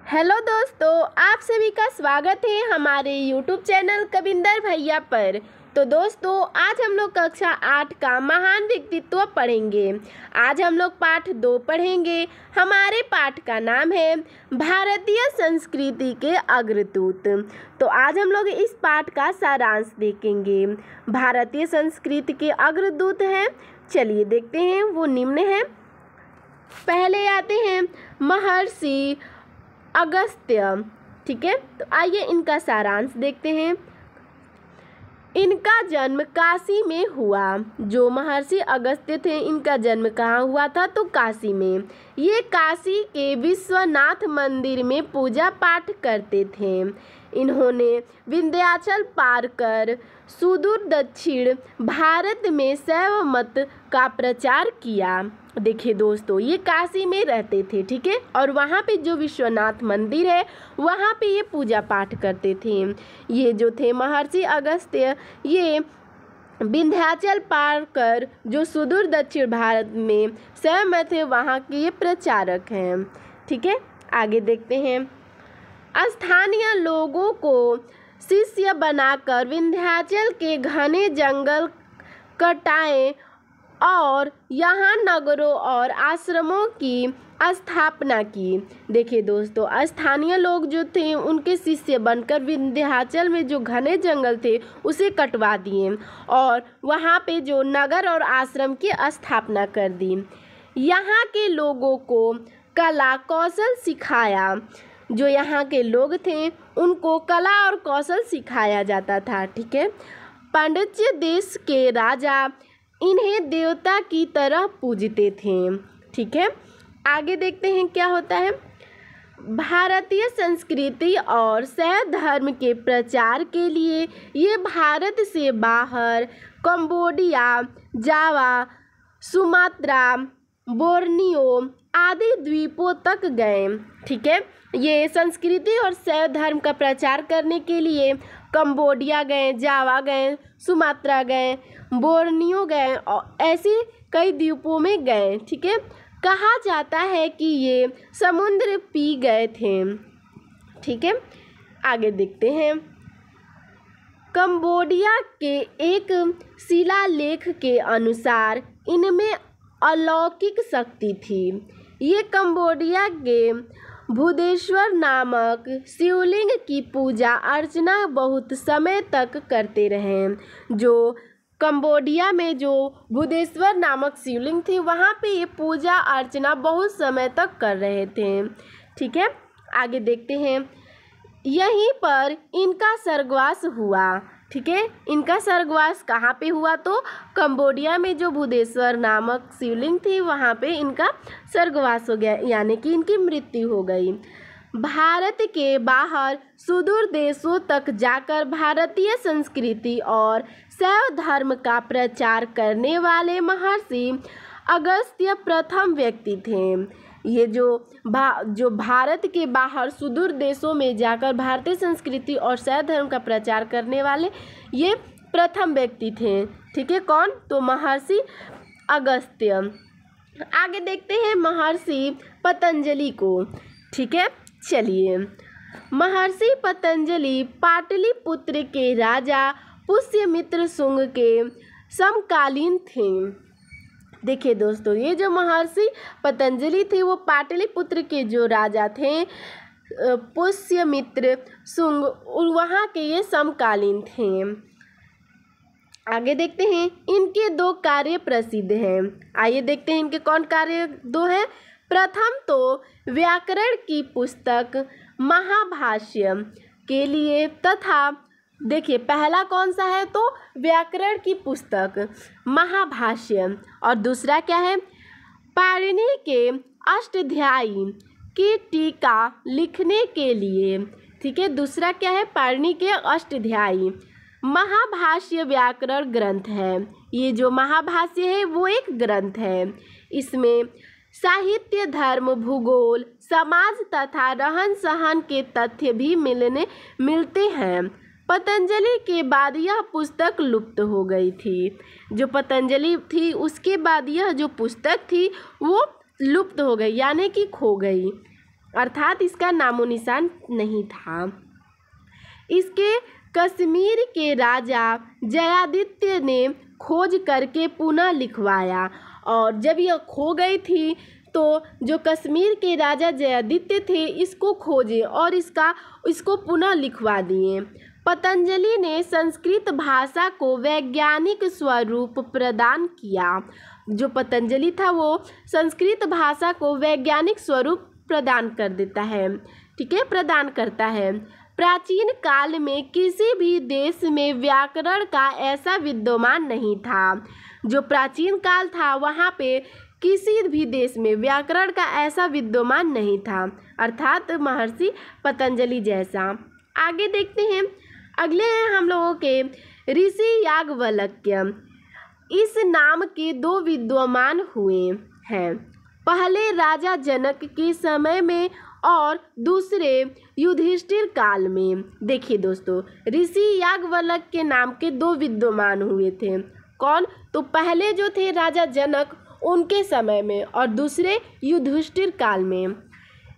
Hello दोस्तों, आप सभी का स्वागत है हमारे YouTube चैनल कविंदर भैया पर। तो दोस्तों, आज हम लोग कक्षा 8 का महान व्यक्तित्व पढ़ेंगे। आज हम लोग पाठ 2 पढ़ेंगे। हमारे पाठ का नाम है भारतीय संस्कृति के अग्रदूत। तो आज हम लोग इस पाठ का सारांश देखेंगे। भारतीय संस्कृति के अग्रदूत हैं, चलिए देखते हैं। वो निम्न हैं। पहले आते हैं महर्षि अगस्त्य। ठीक है, तो आइए इनका सारांश देखते हैं। इनका जन्म काशी में हुआ। जो महर्षि अगस्त्य थे, इनका जन्म कहाँ हुआ था? तो काशी में। ये काशी के विश्वनाथ मंदिर में पूजा पाठ करते थे। इन्होंने विंध्याचल पार कर सुदूर दक्षिण भारत में शैव मत का प्रचार किया। देखिए दोस्तों, ये काशी में रहते थे, ठीक है, और वहाँ पे जो विश्वनाथ मंदिर है वहाँ पे ये पूजा पाठ करते थे। ये जो थे महर्षि अगस्त्य, ये विंध्याचल पार कर जो सुदूर दक्षिण भारत में शैव मत है वहाँ के ये प्रचारक हैं। ठीक है, आगे देखते हैं। स्थानीय लोगों को शिष्य बनाकर विंध्याचल के घने जंगल कटाए और यहाँ नगरों और आश्रमों की स्थापना की। देखिए दोस्तों, स्थानीय लोग जो थे उनके शिष्य बनकर विंध्याचल में जो घने जंगल थे उसे कटवा दिए और वहाँ पे जो नगर और आश्रम की स्थापना कर दी। यहाँ के लोगों को कला कौशल सिखाया। जो यहाँ के लोग थे उनको कला और कौशल सिखाया जाता था। ठीक है, पांड्य देश के राजा इन्हें देवता की तरह पूजते थे। ठीक है, आगे देखते हैं क्या होता है। भारतीय संस्कृति और शैव धर्म के प्रचार के लिए ये भारत से बाहर कंबोडिया, जावा, सुमात्रा, बोर्नियो आदि द्वीपों तक गए। ठीक है, ये संस्कृति और शैव धर्म का प्रचार करने के लिए कंबोडिया गए, जावा गए, सुमात्रा गए, बोर्नियो गए और ऐसे कई द्वीपों में गए। ठीक है, कहा जाता है कि ये समुद्र पी गए थे। ठीक है, आगे देखते हैं। कंबोडिया के एक शिलालेख के अनुसार इनमें अलौकिक शक्ति थी। ये कंबोडिया के बुद्धेश्वर नामक शिवलिंग की पूजा अर्चना बहुत समय तक करते रहे। जो कंबोडिया में जो बुद्धेश्वर नामक शिवलिंग थी वहाँ पे ये पूजा अर्चना बहुत समय तक कर रहे थे। ठीक है, आगे देखते हैं। यहीं पर इनका स्वर्गवास हुआ। ठीक है, इनका स्वर्गवास कहाँ पे हुआ? तो कंबोडिया में जो बुद्धेश्वर नामक शिवलिंग थी वहाँ पे इनका स्वर्गवास हो गया, यानी कि इनकी मृत्यु हो गई। भारत के बाहर सुदूर देशों तक जाकर भारतीय संस्कृति और शैव धर्म का प्रचार करने वाले महर्षि अगस्त्य प्रथम व्यक्ति थे। ये जो भारत के बाहर सुदूर देशों में जाकर भारतीय संस्कृति और शैव धर्म का प्रचार करने वाले ये प्रथम व्यक्ति थे। ठीक है, कौन? तो महर्षि अगस्त्य। आगे देखते हैं महर्षि पतंजलि को। ठीक है, चलिए। महर्षि पतंजलि पाटलिपुत्र के राजा पुष्यमित्र शुंग के समकालीन थे। देखिए दोस्तों, ये जो महर्षि पतंजलि थे वो पाटलिपुत्र के जो राजा थे पुष्यमित्र शुंग, वहाँ के ये समकालीन थे। आगे देखते हैं। इनके 2 कार्य प्रसिद्ध हैं। आइए देखते हैं इनके कौन कार्य 2 हैं। प्रथम तो व्याकरण की पुस्तक महाभाष्य के लिए तथा देखिए पहला कौन सा है? तो व्याकरण की पुस्तक महाभाष्य। और दूसरा क्या है? पाणिनि के अष्टाध्यायी की टीका लिखने के लिए। ठीक है, दूसरा क्या है? पाणिनि के अष्टाध्यायी। महाभाष्य व्याकरण ग्रंथ है। ये जो महाभाष्य है वो एक ग्रंथ है। इसमें साहित्य, धर्म, भूगोल, समाज तथा रहन सहन के तथ्य भी मिलते हैं। पतंजलि के बाद यह पुस्तक लुप्त हो गई थी। जो पतंजलि थी उसके बाद यह जो पुस्तक थी वो लुप्त हो गई, यानी कि खो गई। अर्थात इसका नामो निशान नहीं था। इसके कश्मीर के राजा जयादित्य ने खोज करके पुनः लिखवाया, और जब यह खो गई थी तो जो कश्मीर के राजा जयादित्य थे इसको खोजे और इसको पुनः लिखवा दिए। पतंजलि ने संस्कृत भाषा को वैज्ञानिक स्वरूप प्रदान किया। जो पतंजलि था वो संस्कृत भाषा को वैज्ञानिक स्वरूप प्रदान कर देता है, ठीक है, प्रदान करता है। प्राचीन काल में किसी भी देश में व्याकरण का ऐसा विद्यमान नहीं था। जो प्राचीन काल था वहाँ पे किसी भी देश में व्याकरण का ऐसा विद्यमान नहीं था, अर्थात महर्षि पतंजलि जैसा। आगे देखते हैं, अगले हैं हम लोगों के ऋषि याज्ञवल्क्य। इस नाम के दो विद्यमान हुए हैं, पहले राजा जनक के समय में और दूसरे युधिष्ठिर काल में। देखिए दोस्तों, ऋषि याज्ञवल्क्य के नाम के दो विद्यमान हुए थे। कौन? तो पहले जो थे राजा जनक उनके समय में और दूसरे युधिष्ठिर काल में।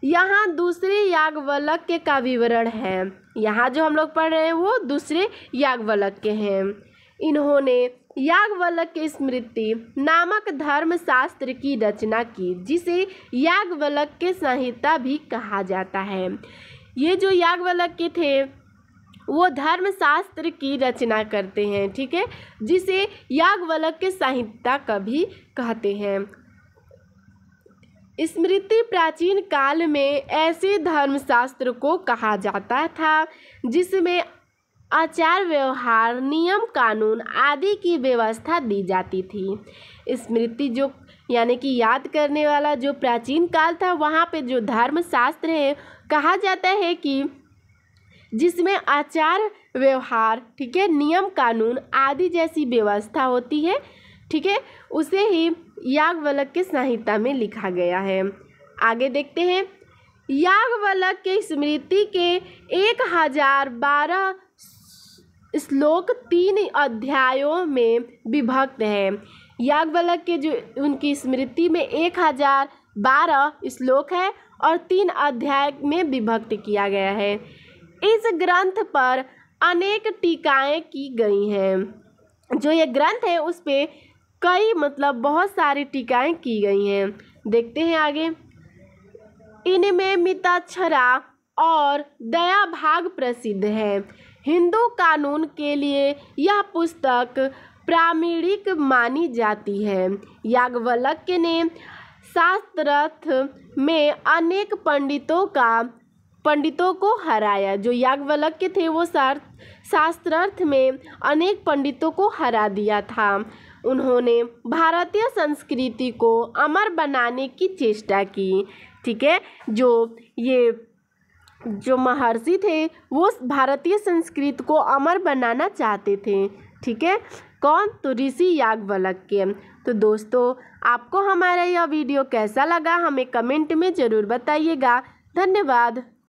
यहाँ दूसरे याज्ञवल्क्य का विवरण है। यहाँ जो हम लोग पढ़ रहे हैं वो दूसरे याज्ञवल्क्य हैं। इन्होंने याज्ञवल्क्य स्मृति नामक धर्मशास्त्र की रचना की, जिसे याज्ञवल्क्य संहिता भी कहा जाता है। ये जो याज्ञवल्क्य थे वो धर्मशास्त्र की रचना करते हैं, ठीक है, जिसे याज्ञवल्क्य संहिता कभी कहते हैं। स्मृति प्राचीन काल में ऐसे धर्मशास्त्र को कहा जाता था जिसमें आचार व्यवहार, नियम कानून आदि की व्यवस्था दी जाती थी। स्मृति जो यानी कि याद करने वाला जो प्राचीन काल था वहाँ पे जो धर्मशास्त्र है कहा जाता है कि जिसमें आचार व्यवहार, ठीक है, नियम कानून आदि जैसी व्यवस्था होती है, ठीक है, उसे ही याज्ञवल्क्य संहिता में लिखा गया है। आगे देखते हैं, याज्ञवल्क्य स्मृति के 1012 श्लोक 3 अध्यायों में विभक्त है। याज्ञवल्क्य जो उनकी स्मृति में 1012 श्लोक है और 3 अध्याय में विभक्त किया गया है। इस ग्रंथ पर अनेक टीकाएं की गई हैं। जो ये ग्रंथ है उस पे कई बहुत सारी टीकाएं की गई हैं। देखते हैं आगे, इनमें मिताक्षरा और दया भाग प्रसिद्ध है। हिंदू कानून के लिए यह पुस्तक प्रामाणिक मानी जाती है। याज्ञवल्क्य ने शास्त्रार्थ में अनेक पंडितों को हराया। जो याज्ञवल्क्य थे वो शास्त्रार्थ में अनेक पंडितों को हरा दिया था। उन्होंने भारतीय संस्कृति को अमर बनाने की चेष्टा की, ठीक है। जो महर्षि थे वो भारतीय संस्कृति को अमर बनाना चाहते थे, ठीक है। कौन? तो ऋषि याज्ञवल्क्य। तो दोस्तों, आपको हमारा यह वीडियो कैसा लगा हमें कमेंट में ज़रूर बताइएगा। धन्यवाद।